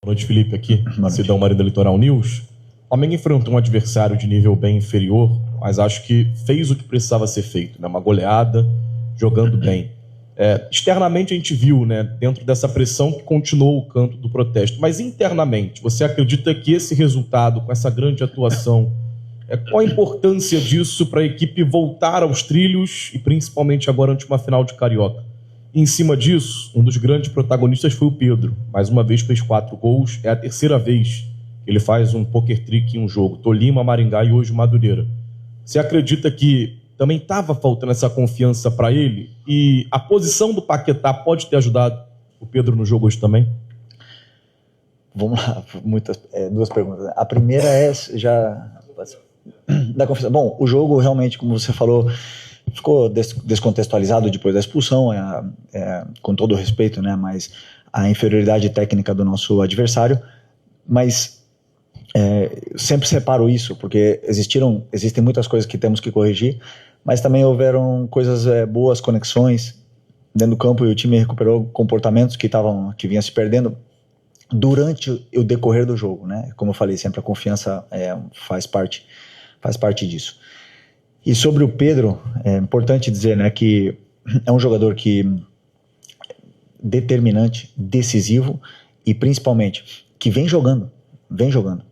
Boa noite, Felipe, aqui, Cidão Marina Litoral News. O Flamengo enfrentou um adversário de nível bem inferior, mas acho que fez o que precisava ser feito, né? Uma goleada, jogando bem. Externamente a gente viu, né, dentro dessa pressão que continuou o canto do protesto, mas internamente, você acredita que esse resultado, com essa grande atuação, qual a importância disso para a equipe voltar aos trilhos e principalmente agora ante uma final de Carioca? E em cima disso, um dos grandes protagonistas foi o Pedro. Mais uma vez fez 4 gols, é a terceira vez que ele faz um poker trick em um jogo. Tolima, Maringá e hoje Madureira. Você acredita que também estava faltando essa confiança para ele? E a posição do Paquetá pode ter ajudado o Pedro no jogo hoje também? Vamos lá, duas perguntas. A primeira é já da confiança. Bom, o jogo realmente, como você falou, ficou descontextualizado depois da expulsão, com todo o respeito, né? Mas a inferioridade técnica do nosso adversário. Mas sempre separo isso, porque existem muitas coisas que temos que corrigir, mas também houveram coisas boas, conexões dentro do campo, e o time recuperou comportamentos que vinham se perdendo durante o decorrer do jogo, né? Como eu falei, sempre a confiança faz parte disso. E sobre o Pedro, é importante dizer, né, que é um jogador determinante, decisivo e principalmente que vem jogando,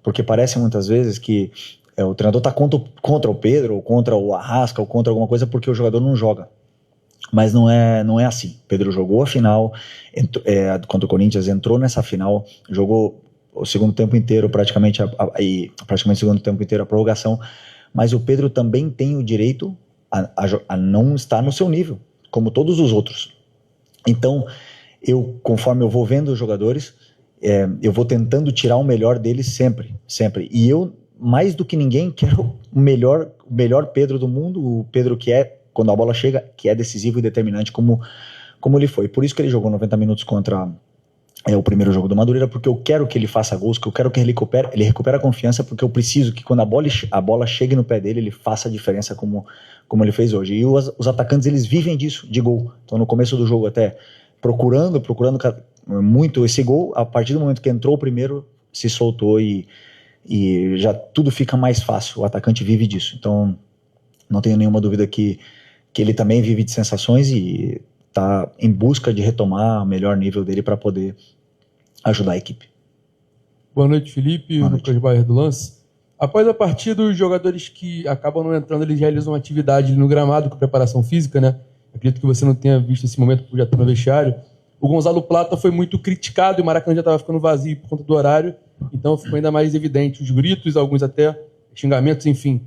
porque parece muitas vezes que o treinador está contra o Pedro, ou contra o Arrasca, ou contra alguma coisa porque o jogador não joga. Mas não é assim. Pedro jogou a final contra o Corinthians, entrou nessa final, jogou o segundo tempo inteiro, praticamente o segundo tempo inteiro a prorrogação, mas o Pedro também tem o direito a não estar no seu nível, como todos os outros. Então, conforme eu vou vendo os jogadores, eu vou tentando tirar o melhor deles sempre. E eu, mais do que ninguém, quero o melhor Pedro do mundo, o Pedro que quando a bola chega, que é decisivo e determinante, como ele foi. Por isso que ele jogou 90 minutos contra o primeiro jogo do Madureira, porque eu quero que ele faça gols, que eu quero que ele recupere a confiança, porque eu preciso que quando a bola chegue no pé dele, ele faça a diferença como ele fez hoje. E os atacantes, eles vivem disso, de gol. Então, no começo do jogo, até procurando muito esse gol, a partir do momento que entrou o primeiro, se soltou e já tudo fica mais fácil. O atacante vive disso. Então, não tenho nenhuma dúvida que ele também vive de sensações e está em busca de retomar o melhor nível dele para poder ajudar a equipe. Boa noite, Felipe. Boa noite. Lucas Baer do Lance. Após a partida, os jogadores que acabam não entrando, eles realizam uma atividade no gramado com preparação física, né? Acredito que você não tenha visto esse momento por já estar no vestiário. O Gonzalo Plata foi muito criticado e o Maracanã já estava ficando vazio por conta do horário, então ficou ainda mais evidente os gritos, alguns até xingamentos, enfim.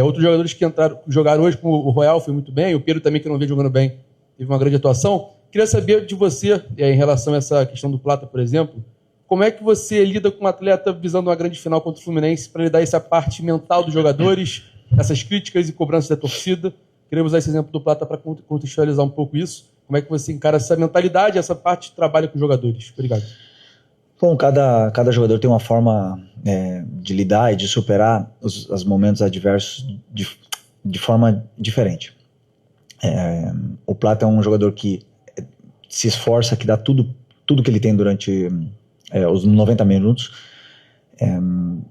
Outros jogadores que jogaram hoje, como o Royal foi muito bem, o Pedro também, que não veio jogando bem, teve uma grande atuação. Queria saber de você, em relação a essa questão do Plata, por exemplo, como é que você lida com um atleta visando uma grande final contra o Fluminense para lidar essa parte mental dos jogadores, essas críticas e cobranças da torcida? Queria usar esse exemplo do Plata para contextualizar um pouco isso. Como é que você encara essa mentalidade, essa parte de trabalho com os jogadores? Obrigado. Bom, cada jogador tem uma forma de lidar e de superar os momentos adversos de forma diferente. O Plata é um jogador que se esforça, que dá tudo que ele tem durante os 90 minutos,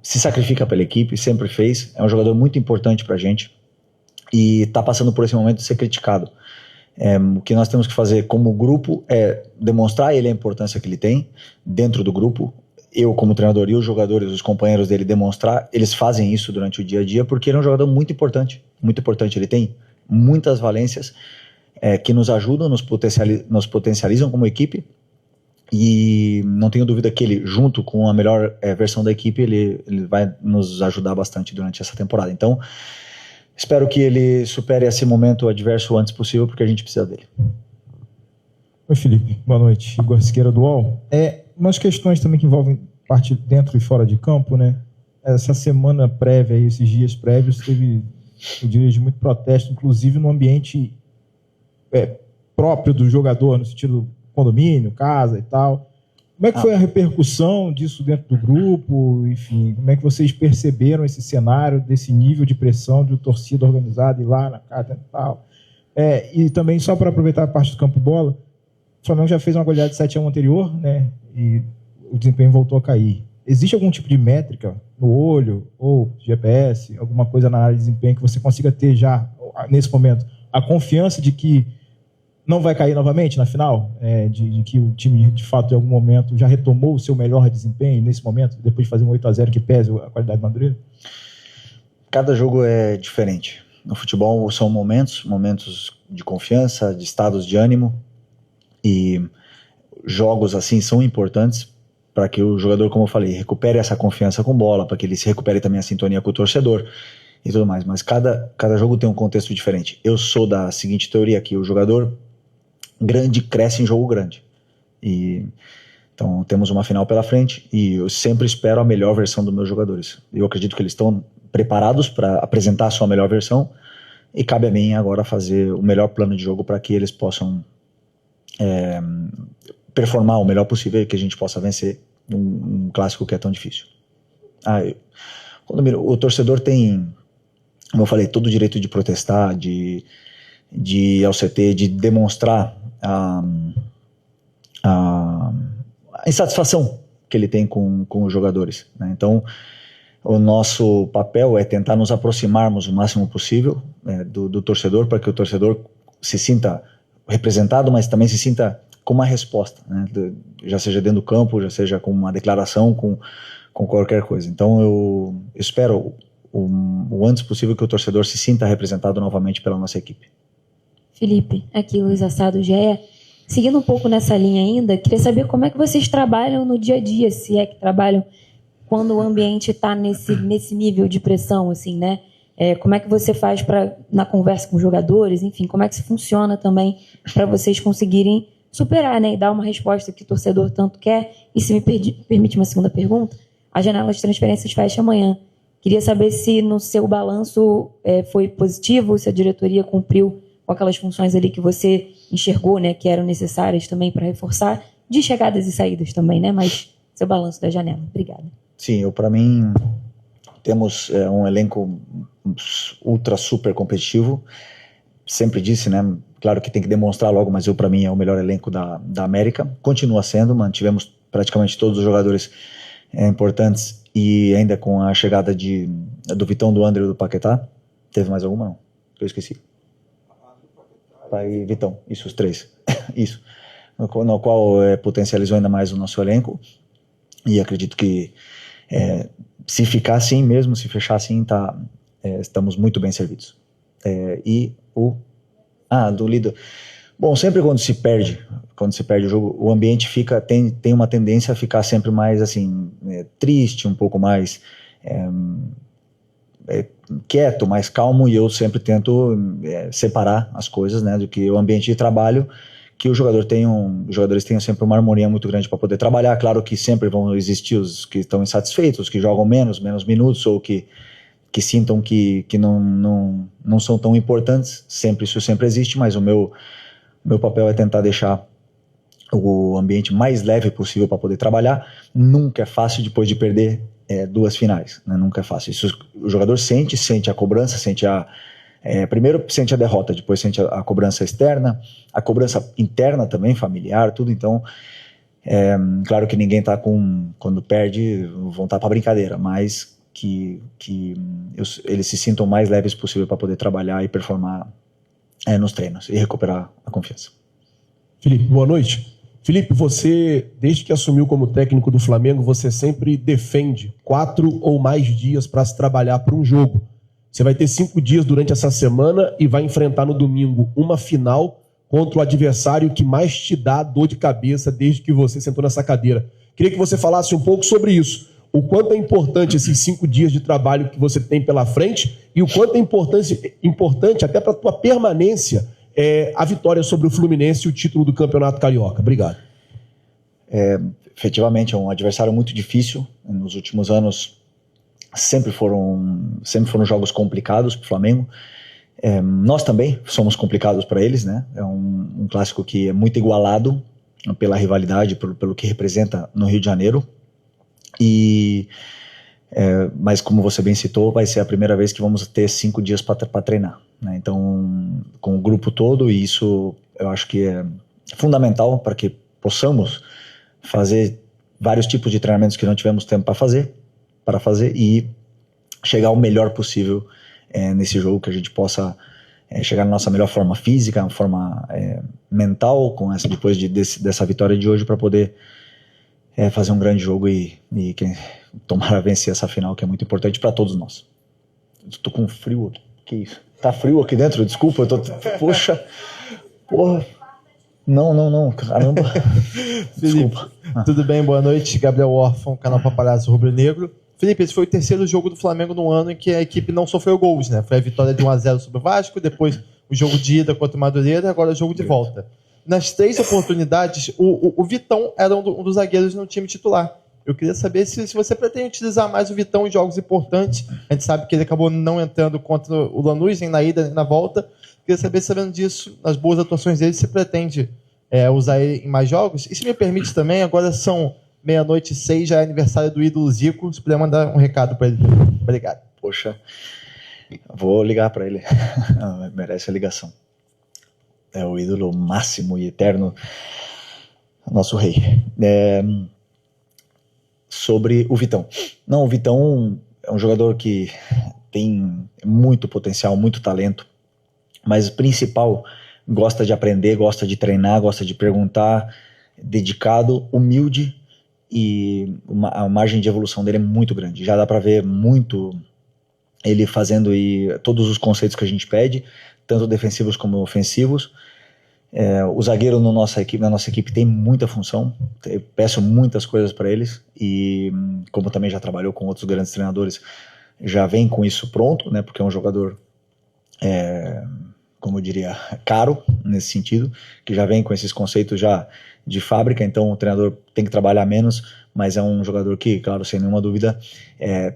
se sacrifica pela equipe, sempre fez. É um jogador muito importante pra gente e está passando por esse momento de ser criticado. O que nós temos que fazer como grupo é demonstrar a ele a importância que ele tem dentro do grupo. Eu, como treinador, e os jogadores, os companheiros dele, demonstrar. Eles fazem isso durante o dia a dia porque ele é um jogador muito importante. Muito importante. Ele tem muitas valências que nos ajudam, nos potencializam como equipe. E não tenho dúvida que ele, junto com a melhor versão da equipe, ele vai nos ajudar bastante durante essa temporada. Então, espero que ele supere esse momento adverso o antes possível, porque a gente precisa dele. Oi, Felipe. Boa noite. Igor Siqueira do UOL. Umas questões também que envolvem parte dentro e fora de campo, né? Essa semana prévia, esses dias prévios, teve dias de muito protesto, inclusive no ambiente próprio do jogador, no sentido condomínio, casa e tal. Como é que foi a repercussão disso dentro do grupo? Enfim, como é que vocês perceberam esse cenário, desse nível de pressão de torcida organizada e lá na casa e tal? E também, só para aproveitar a parte do campo bola, o Flamengo já fez uma goleada de 7-1 anterior, né? E o desempenho voltou a cair. Existe algum tipo de métrica no olho ou GPS, alguma coisa na área de desempenho que você consiga ter já, nesse momento, a confiança de que não vai cair novamente na final? De que o time, de fato, em algum momento já retomou o seu melhor desempenho nesse momento, depois de fazer um 8-0 que pese a qualidade madureira? Cada jogo é diferente. No futebol são momentos de confiança, de estados de ânimo, e jogos assim são importantes para que o jogador, como eu falei, recupere essa confiança com bola, para que ele se recupere também a sintonia com o torcedor e tudo mais. Mas cada jogo tem um contexto diferente. Eu sou da seguinte teoria, que o jogador grande cresce em jogo grande. Então temos uma final pela frente e eu sempre espero a melhor versão dos meus jogadores. Eu acredito que eles estão preparados para apresentar a sua melhor versão, e cabe a mim agora fazer o melhor plano de jogo para que eles possam performar o melhor possível e que a gente possa vencer um clássico que é tão difícil. O torcedor tem, como eu falei, todo o direito de protestar, de ir ao CT, de demonstrar a insatisfação que ele tem com os jogadores, né? Então o nosso papel é tentar nos aproximarmos o máximo possível do torcedor, para que o torcedor se sinta representado, mas também se sinta com uma resposta, né? Já seja dentro do campo, já seja com uma declaração, com qualquer coisa. Então eu espero o antes possível que o torcedor se sinta representado novamente pela nossa equipe. Felipe, aqui Luiz Assado, GE. Seguindo um pouco nessa linha ainda, queria saber como é que vocês trabalham no dia a dia, se é que trabalham quando o ambiente está nesse nível de pressão, assim, né? Como é que você faz na conversa com os jogadores, enfim, como é que isso funciona também para vocês conseguirem superar, né, e dar uma resposta que o torcedor tanto quer? E se me permite uma segunda pergunta, a janela de transferências fecha amanhã. Queria saber se no seu balanço foi positivo, se a diretoria cumpriu com aquelas funções ali que você enxergou, né, que eram necessárias também para reforçar, de chegadas e saídas também, né, mas seu balanço da janela. Obrigada. Sim, para mim, temos um elenco ultra super competitivo. Sempre disse, né? Claro que tem que demonstrar logo, mas para mim é o melhor elenco da América. Continua sendo, mantivemos praticamente todos os jogadores importantes, e ainda com a chegada do Vitão, do André e do Paquetá. Teve mais alguma? Não, eu esqueci. Pai, Vitão, isso, os três. Isso. No qual potencializou ainda mais o nosso elenco, e acredito que se ficar assim mesmo, se fechar assim, estamos muito bem servidos. Do líder. Bom, sempre quando se perde o jogo, o ambiente tem uma tendência a ficar sempre mais assim, triste, um pouco mais quieto, mais calmo, e eu sempre tento separar as coisas, né, do que o ambiente de trabalho, que os jogadores tenham sempre uma harmonia muito grande para poder trabalhar. Claro que sempre vão existir os que estão insatisfeitos, que jogam menos minutos, ou que sintam que não são tão importantes. Isso sempre existe, mas o meu papel é tentar deixar o ambiente mais leve possível para poder trabalhar. Nunca é fácil depois de perder 2 finais, né? Nunca é fácil. Isso o jogador sente a cobrança, primeiro sente a derrota, depois sente a cobrança externa, a cobrança interna também, familiar, tudo. Então, claro que ninguém está quando perde, vão estar para brincadeira, mas que eles se sintam o mais leves possível para poder trabalhar e performar nos treinos e recuperar a confiança. Felipe, boa noite. Felipe, você, desde que assumiu como técnico do Flamengo, você sempre defende 4 ou mais dias para se trabalhar para um jogo. Você vai ter 5 dias durante essa semana e vai enfrentar no domingo uma final contra o adversário que mais te dá dor de cabeça desde que você sentou nessa cadeira. Queria que você falasse um pouco sobre isso. O quanto é importante esses 5 dias de trabalho que você tem pela frente, e o quanto é importante até para a tua permanência a vitória sobre o Fluminense e o título do Campeonato Carioca. Obrigado. Efetivamente, é um adversário muito difícil. Nos últimos anos sempre foram jogos complicados para o Flamengo. Nós também somos complicados para eles, né? É um clássico que é muito igualado pela rivalidade, pelo que representa no Rio de Janeiro. Mas como você bem citou, vai ser a primeira vez que vamos ter 5 dias para treinar, né? Então, com o grupo todo, e isso eu acho que é fundamental para que possamos fazer vários tipos de treinamentos que não tivemos tempo para fazer e chegar o melhor possível nesse jogo, que a gente possa chegar na nossa melhor forma física, na forma mental, depois dessa vitória de hoje, para poder fazer um grande jogo e tomara vencer essa final, que é muito importante para todos nós. Tô com frio aqui. Que isso? Tá frio aqui dentro? Desculpa, eu tô... Poxa, porra. Não, caramba. Felipe, Desculpa. tudo bem? Boa noite. Gabriel Orfão, canal Paparazzo Rubro Negro. Felipe, esse foi o terceiro jogo do Flamengo no ano em que a equipe não sofreu gols, né? Foi a vitória de 1-0 sobre o Vasco, depois o jogo de ida contra o Madureira, agora o jogo de volta. Nas 3 oportunidades, o Vitão era um dos zagueiros no time titular. Eu queria saber se você pretende utilizar mais o Vitão em jogos importantes. A gente sabe que ele acabou não entrando contra o Lanús, nem na ida, nem na volta. Queria saber, sabendo disso, nas boas atuações dele, se pretende usar ele em mais jogos. E se me permite também, agora são 00:06, já é aniversário do ídolo Zico. Se puder mandar um recado para ele. Obrigado. Poxa, vou ligar para ele. Merece a ligação. É o ídolo máximo e eterno, nosso rei. Sobre o Vitão. Não, o Vitão é um jogador que tem muito potencial, muito talento, mas o principal, gosta de aprender, gosta de treinar, gosta de perguntar, dedicado, humilde, e a margem de evolução dele é muito grande. Já dá para ver muito ele fazendo todos os conceitos que a gente pede, tanto defensivos como ofensivos. O zagueiro na nossa equipe tem muita função. Eu peço muitas coisas para eles, e como também já trabalhou com outros grandes treinadores, já vem com isso pronto, né? Porque é um jogador, como eu diria, caro nesse sentido, que já vem com esses conceitos já de fábrica. Então o treinador tem que trabalhar menos, mas é um jogador que, claro, sem nenhuma dúvida,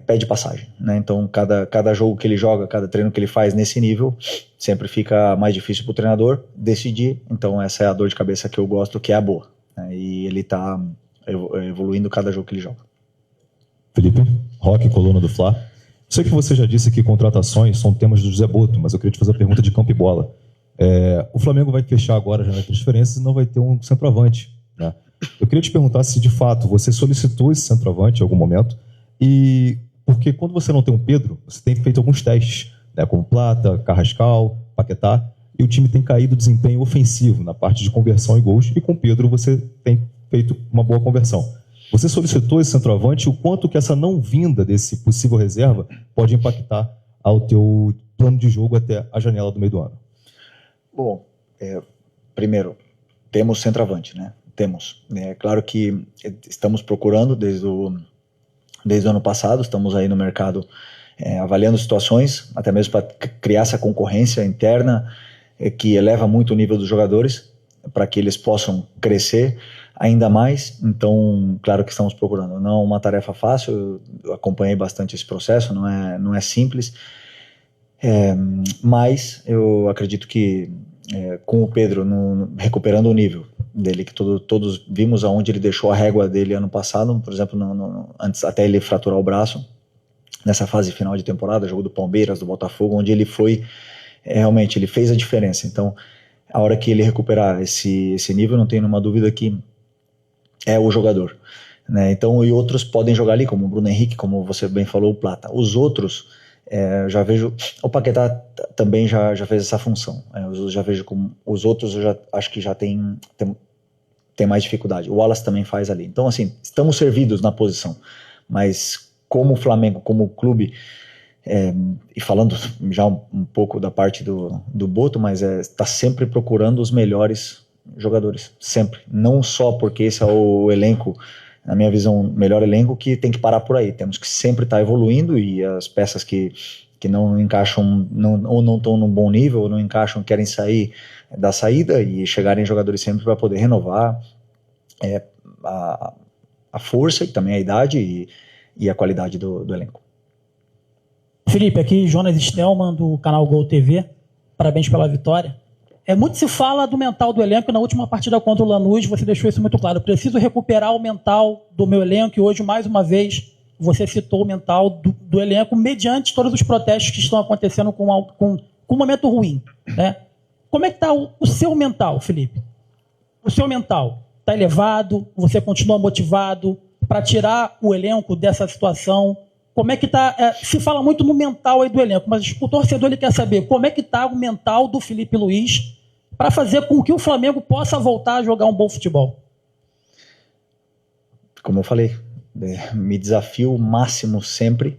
pede passagem, né? Então cada jogo que ele joga, cada treino que ele faz nesse nível, sempre fica mais difícil para o treinador decidir. Então essa é a dor de cabeça que eu gosto, que é a boa, né? E ele está evoluindo cada jogo que ele joga. Felipe, Roque, coluna do Fla. Sei que você já disse que contratações são temas do José Boto, mas eu queria te fazer a pergunta de campo e bola. O Flamengo vai fechar agora já nas transferências e não vai ter um centroavante, né? Eu queria te perguntar se de fato você solicitou esse centroavante em algum momento, e porque quando você não tem um Pedro, você tem feito alguns testes, né, como Plata, Carrascal, Paquetá, e o time tem caído desempenho ofensivo na parte de conversão e gols, e com o Pedro você tem feito uma boa conversão. Você solicitou esse centroavante, o quanto que essa não vinda desse possível reserva pode impactar ao teu plano de jogo até a janela do meio do ano? Bom, primeiro, temos centroavante, né? Temos. É claro que estamos procurando desde o ano passado, estamos aí no mercado avaliando situações, até mesmo para criar essa concorrência interna que eleva muito o nível dos jogadores, para que eles possam crescer ainda mais. Então, claro que estamos procurando. Não é uma tarefa fácil, eu acompanhei bastante esse processo, não é simples, mas eu acredito que com o Pedro recuperando o nível dele, que todos vimos aonde ele deixou a régua dele ano passado, por exemplo, antes até ele fraturar o braço, nessa fase final de temporada, jogo do Palmeiras, do Botafogo, onde ele foi, realmente, ele fez a diferença. Então, a hora que ele recuperar esse nível, não tenho nenhuma dúvida que é o jogador, né? Então, e outros podem jogar ali, como o Bruno Henrique, como você bem falou, o Plata. Os outros, já vejo, o Paquetá também já fez essa função. Eu já vejo como os outros, eu já acho que já tem mais dificuldade. O Wallace também faz ali. Então, assim, estamos servidos na posição, mas como o Flamengo, como clube, e falando já um pouco da parte do Boto, mas está sempre procurando os melhores jogadores, sempre. Não só porque esse é o elenco, na minha visão, o melhor elenco, que tem que parar por aí. Temos que sempre estar evoluindo, e as peças que não encaixam, ou não estão num bom nível, ou não encaixam, querem sair da saída e chegarem jogadores sempre para poder renovar a força e também a idade e a qualidade do elenco. Felipe, aqui Jonas Stelman, do canal Gol TV. Parabéns pela vitória. Muito se fala do mental do elenco. Na última partida contra o Lanús, você deixou isso muito claro. Preciso recuperar o mental do meu elenco, e hoje, mais uma vez, você citou o mental do elenco, mediante todos os protestos que estão acontecendo com um momento ruim, né? Como é que está o seu mental, Felipe? O seu mental está elevado? Você continua motivado? para tirar o elenco dessa situação? Como é que está? Se fala muito no mental aí do elenco, mas o torcedor ele quer saber como é que está o mental do Felipe Luiz para fazer com que o Flamengo possa voltar a jogar um bom futebol. Como eu falei, me desafio o máximo sempre.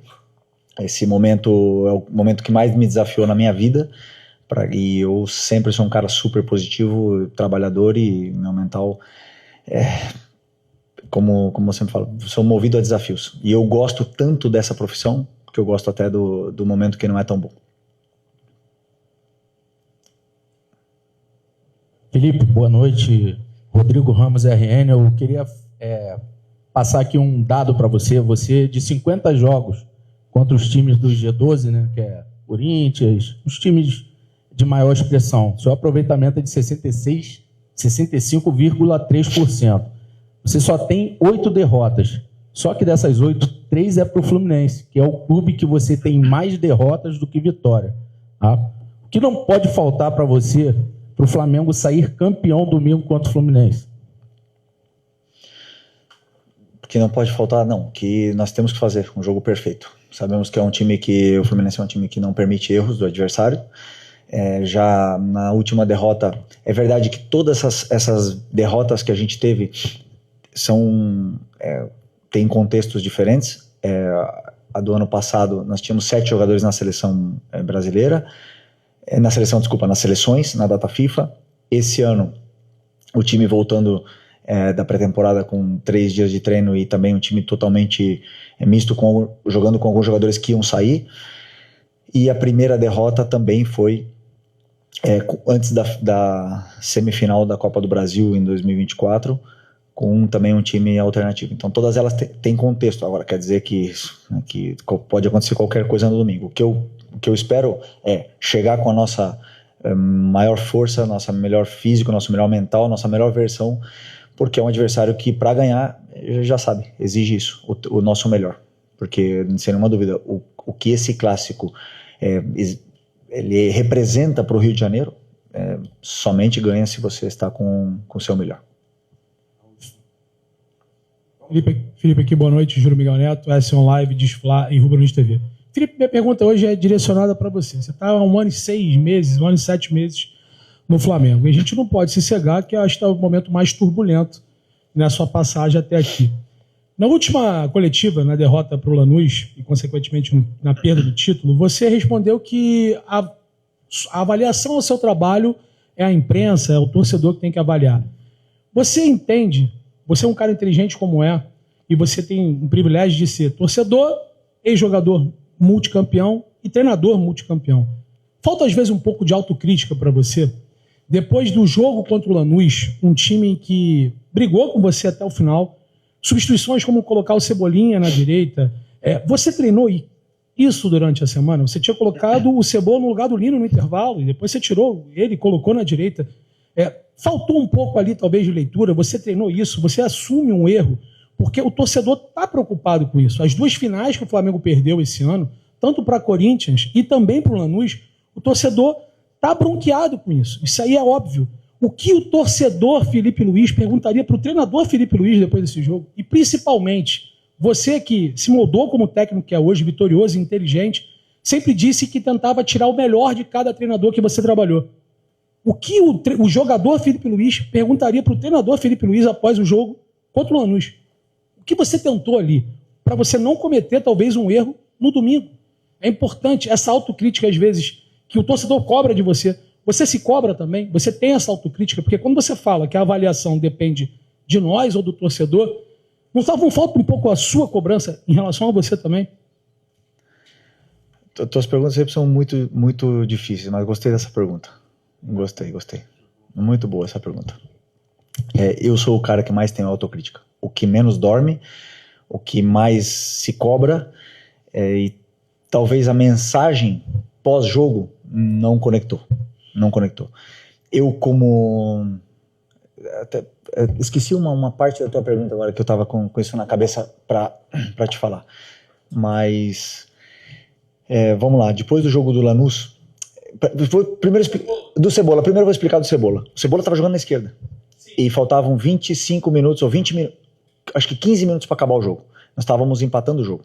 Esse momento é o momento que mais me desafiou na minha vida. E eu sempre sou um cara super positivo, trabalhador, e meu mental como eu sempre falo, sou movido a desafios. E eu gosto tanto dessa profissão que eu gosto até do momento que não é tão bom. Felipe, boa noite. Rodrigo Ramos, RN. Eu queria passar aqui um dado para você. Você, de 50 jogos contra os times do G12, né, que é Corinthians, os times de maior expressão, seu aproveitamento é de 65,3%. Você só tem 8 derrotas. Só que dessas 8, 3 é para o Fluminense, que é o clube que você tem mais derrotas do que vitória. Tá? O que não pode faltar para você, para o Flamengo sair campeão domingo contra o Fluminense? Que não pode faltar, não. Que nós temos que fazer um jogo perfeito. Sabemos que é um time que o Fluminense é um time que não permite erros do adversário. Já na última derrota, é verdade que todas essas derrotas que a gente teve tem contextos diferentes. A do ano passado nós tínhamos 7 jogadores na seleção brasileira, nas seleções, na data FIFA. Esse ano o time voltando da pré-temporada com 3 dias de treino e também um time totalmente misto, jogando com alguns jogadores que iam sair. E a primeira derrota também foi antes da semifinal da Copa do Brasil em 2024, com também um time alternativo. Então todas elas têm contexto. Agora quer dizer que pode acontecer qualquer coisa no domingo. O que eu espero é chegar com a nossa maior força, nossa melhor físico, nosso melhor mental, nossa melhor versão, porque é um adversário que, para ganhar, já sabe, exige isso, o nosso melhor. Porque, sem nenhuma dúvida, o que esse clássico ele representa para o Rio de Janeiro, somente ganha se você está com o seu melhor. Felipe aqui, boa noite, Júlio Miguel Neto, S1 Live, Desfla e Rubro News TV. Felipe, minha pergunta hoje é direcionada para você. Você está há 1 ano e 6 meses, 1 ano e 7 meses no Flamengo. E a gente não pode se cegar que acho que está o momento mais turbulento na sua passagem até aqui. Na última coletiva, na derrota para o Lanús, e consequentemente na perda do título, você respondeu que a avaliação ao seu trabalho é a imprensa, é o torcedor que tem que avaliar. Você entende, você é um cara inteligente como e você tem um privilégio de ser torcedor, ex-jogador multicampeão e treinador multicampeão. Falta às vezes um pouco de autocrítica para você? Depois do jogo contra o Lanús, um time que brigou com você até o final, substituições como colocar o Cebolinha na direita, você treinou isso durante a semana? Você tinha colocado o Cebola no lugar do Lino no intervalo e depois você tirou ele e colocou na direita. Faltou um pouco ali talvez de leitura, você treinou isso, você assume um erro, porque o torcedor está preocupado com isso. As 2 finais que o Flamengo perdeu esse ano, tanto para Corinthians e também para o Lanús, o torcedor está bronqueado com isso. Isso aí é óbvio. O que o torcedor Felipe Luiz perguntaria para o treinador Felipe Luiz depois desse jogo? E principalmente, você que se moldou como técnico que é hoje, vitorioso e inteligente, sempre disse que tentava tirar o melhor de cada treinador que você trabalhou. O que o jogador Felipe Luiz perguntaria para o treinador Felipe Luiz após o jogo contra o Lanús? O que você tentou ali para você não cometer talvez um erro no domingo? É importante essa autocrítica às vezes que o torcedor cobra de você. Você se cobra também? Você tem essa autocrítica? Porque quando você fala que a avaliação depende de nós ou do torcedor, não falta um pouco a sua cobrança em relação a você também? Tuas perguntas sempre são muito, muito difíceis, mas gostei dessa pergunta. Gostei. Muito boa essa pergunta. Eu sou o cara que mais tem autocrítica. O que menos dorme, o que mais se cobra, e talvez a mensagem pós-jogo não conectou. Eu esqueci uma parte da tua pergunta agora que eu estava com isso na cabeça para te falar. Mas vamos lá, depois do jogo do Lanús, do Cebola, primeiro eu vou explicar do Cebola. O Cebola estava jogando na esquerda. Sim. E faltavam 25 minutos ou 20 minutos. acho que 15 minutos para acabar o jogo. Nós estávamos empatando o jogo.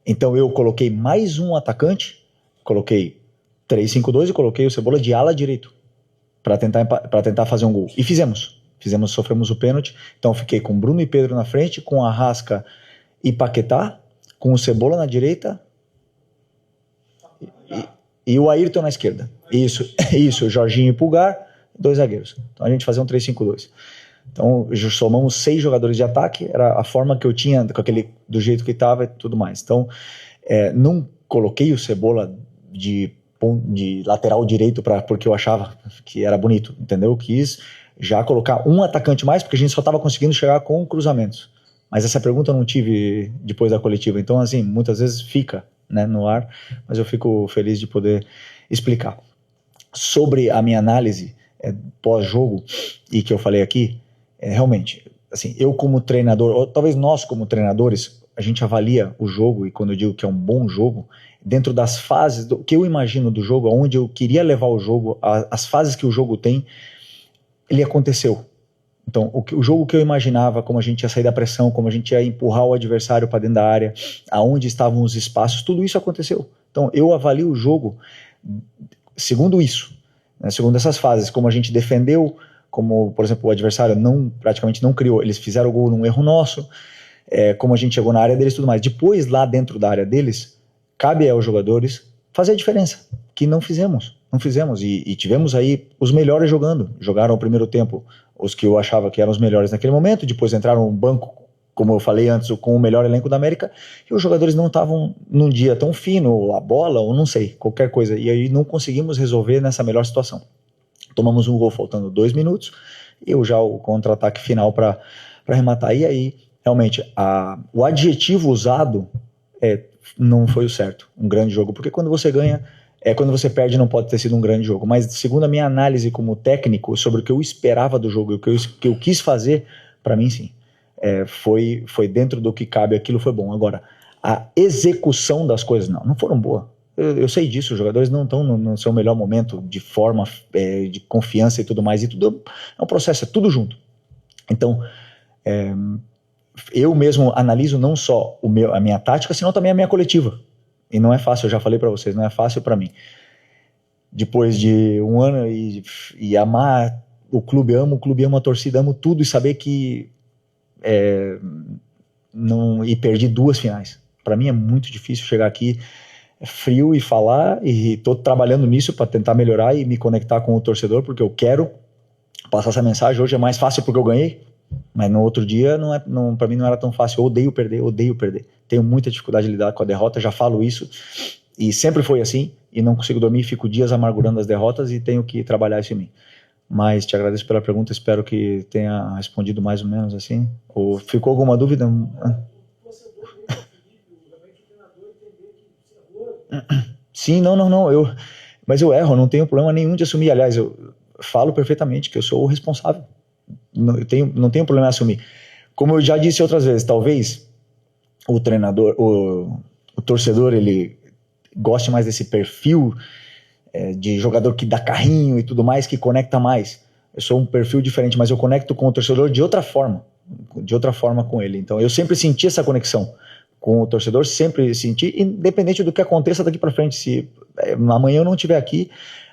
Então eu coloquei mais um atacante, coloquei 3-5-2 e coloquei o Cebola de ala direito para tentar fazer um gol. E sofremos o pênalti. Então eu fiquei com Bruno e Pedro na frente, com Arrasca e Paquetá, com o Cebola na direita e o Ayrton na esquerda. Isso, Jorginho e Pulgar, 2 zagueiros. Então a gente fazia um 3-5-2. Então somamos 6 jogadores de ataque, era a forma que eu tinha, do jeito que estava e tudo mais. Então não coloquei o Cebola de lateral direito porque eu achava que era bonito, entendeu? Eu quis já colocar um atacante mais, porque a gente só estava conseguindo chegar com cruzamentos. Mas essa pergunta eu não tive depois da coletiva. Então, assim, muitas vezes fica, né, no ar, mas eu fico feliz de poder explicar. Sobre a minha análise pós-jogo, e que eu falei aqui, realmente, assim, eu como treinador, ou talvez nós como treinadores, a gente avalia o jogo, e quando eu digo que é um bom jogo, dentro das fases, do que eu imagino do jogo, aonde eu queria levar o jogo, as fases que o jogo tem, ele aconteceu. Então, o jogo que eu imaginava, como a gente ia sair da pressão, como a gente ia empurrar o adversário para dentro da área, aonde estavam os espaços, tudo isso aconteceu. Então, eu avalio o jogo segundo isso, né, segundo essas fases, como a gente defendeu, como, por exemplo, o adversário praticamente não criou, eles fizeram o gol num erro nosso, como a gente chegou na área deles e tudo mais. Depois, lá dentro da área deles, cabe aos jogadores fazer a diferença, que não fizemos, e tivemos aí os melhores jogaram o primeiro tempo, os que eu achava que eram os melhores naquele momento, depois entraram no banco, como eu falei antes, com o melhor elenco da América, e os jogadores não estavam num dia tão fino, a bola, ou não sei, qualquer coisa, e aí não conseguimos resolver nessa melhor situação. Tomamos um gol faltando 2 minutos, e já o contra-ataque final para arrematar, e aí, realmente, o adjetivo usado não foi o certo, um grande jogo, porque quando você ganha, quando você perde não pode ter sido um grande jogo, mas segundo a minha análise como técnico, sobre o que eu esperava do jogo e o que eu quis fazer, para mim sim, foi dentro do que cabe, aquilo foi bom. Agora, a execução das coisas não foram boas, eu sei disso, os jogadores não estão no seu melhor momento, de forma, de confiança e tudo mais, e tudo é um processo, é tudo junto. Então, eu mesmo analiso não só a minha tática, senão também a minha coletiva. E não é fácil, eu já falei para vocês, não é fácil para mim. Depois de um ano e amar o clube, amo a torcida, amo tudo, e saber que e perdi 2 finais. Para mim é muito difícil chegar aqui frio e falar, e estou trabalhando nisso para tentar melhorar e me conectar com o torcedor, porque eu quero passar essa mensagem. Hoje é mais fácil porque eu ganhei, mas no outro dia para mim não era tão fácil. Eu odeio perder. Tenho muita dificuldade de lidar com a derrota, já falo isso, e sempre foi assim, e não consigo dormir, fico dias amargurando as derrotas e tenho que trabalhar isso em mim. Mas te agradeço pela pergunta, espero que tenha respondido mais ou menos assim. Ou ficou alguma dúvida? Sim, não, mas eu erro, não tenho problema nenhum de assumir. Aliás, eu falo perfeitamente que eu sou o responsável, não tenho problema em assumir. Como eu já disse outras vezes, talvez o treinador, o torcedor, ele goste mais desse perfil de jogador que dá carrinho e tudo mais, que conecta mais. Eu sou um perfil diferente, mas eu conecto com o torcedor de outra forma com ele. Então eu sempre senti essa conexão com o torcedor, sempre senti, independente do que aconteça daqui para frente. Se amanhã eu não estiver aqui,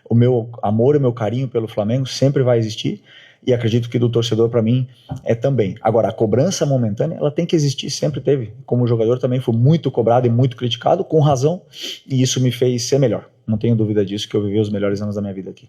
o meu amor e o meu carinho pelo Flamengo sempre vai existir, e acredito que do torcedor para mim também. Agora, a cobrança momentânea, ela tem que existir, sempre teve. Como jogador também fui muito cobrado e muito criticado, com razão, e isso me fez ser melhor. Não tenho dúvida disso, que eu vivi os melhores anos da minha vida aqui.